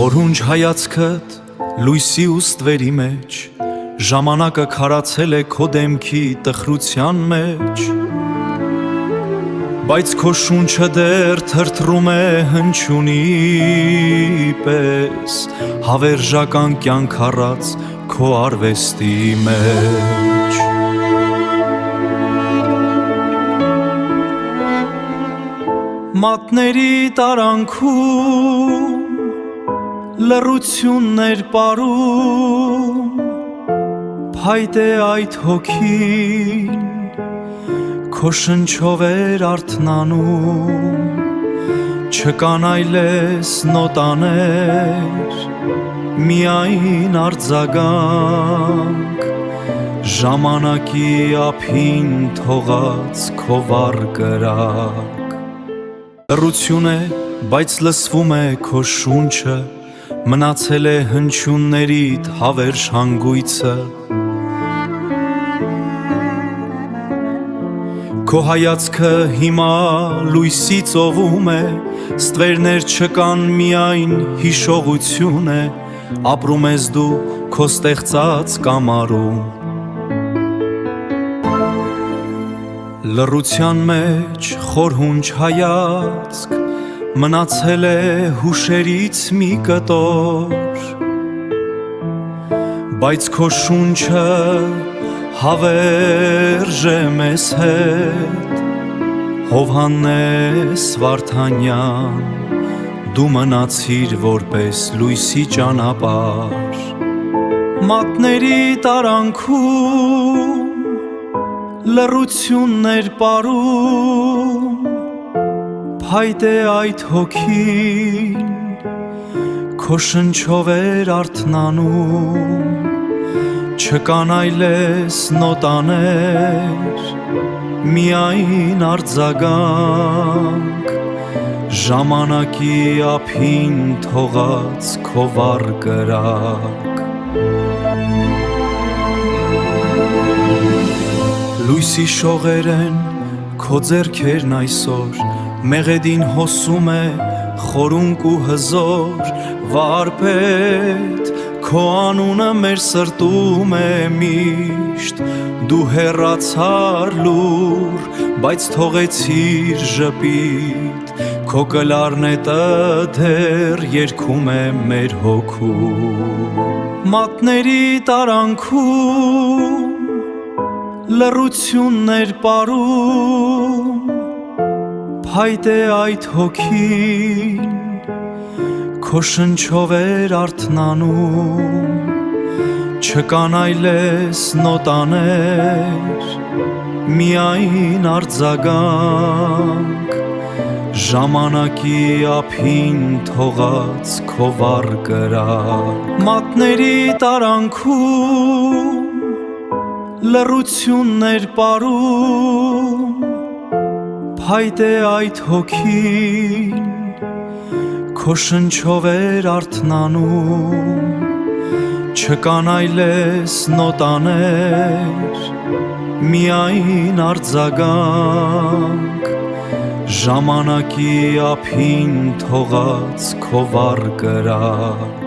Խորհունջ հայացքդ լույսի ու ստվերի մեջ, ժամանակը քարացել է քո դեմքի տխրության մեջ, բայց քո շունչը դեռ թրթռում է հնչյունի պես, հավերժական կյանք առած քո արվեստի մեջ։ Մատների տարանքում լռություններ պարում, փայտե այդ հոգին քո շնչով էր արթնանում, չկան այլես նոտաներ, միայն արձագանք, ժամանակի ափին թողած քո վառ կրակ։ Լռություն է, բայց լսվում է քո շունչը, մնացել է հնչյուններիդ հավերժ հանգույցը։ Քո հայացքը հիմա լույսի ծովում է, ստվերներ չկան, միայն հիշողություն է, ապրում ես դու քո ստեղծած կամարում։ Լռության մեջ խորհունջ հայացք, մնացել է հուշերից մի կտոր, բայց քո շունչը հավերժ է մեզ հետ, Հովհաննես Վարդանյան, դու մնացիր որպես լույսի ճանապարհ։ Մատների տարանքում լռություններ պարում, փայտե այդ հոգին քո շնչով էր արթնանում, չկան այլես նոտաներ, միայն արձագանք, ժամանակի ափին թողած քո վառ կրակ։ Լույսի շողեր են քո ձեռքերն այսօր, մեղեդին հոսում է խորունկ ու հզոր, վարպետ, քո անունը մեր սրտում է միշտ, դու հեռացար լուր, բայց թողեցիր ժպիտ, քո կլարնետը դեռ երգում է մեր հոգում։ Մատների տարանքում լռություններ պարում, փայտե այդ հոգին քո շնչով էր արթնանում, չկան այլես նոտաներ, միայն արձագանք, ժամանակի ափին թողած քո վառ կրակ։ Մատների տարանքում լռություններ պարում, փայտե այդ հոգին քո շնչով էր արթնանում, չկան այլես նոտաներ, միայն արձագանք, ժամանակի ափին թողած քո վառ կրակ։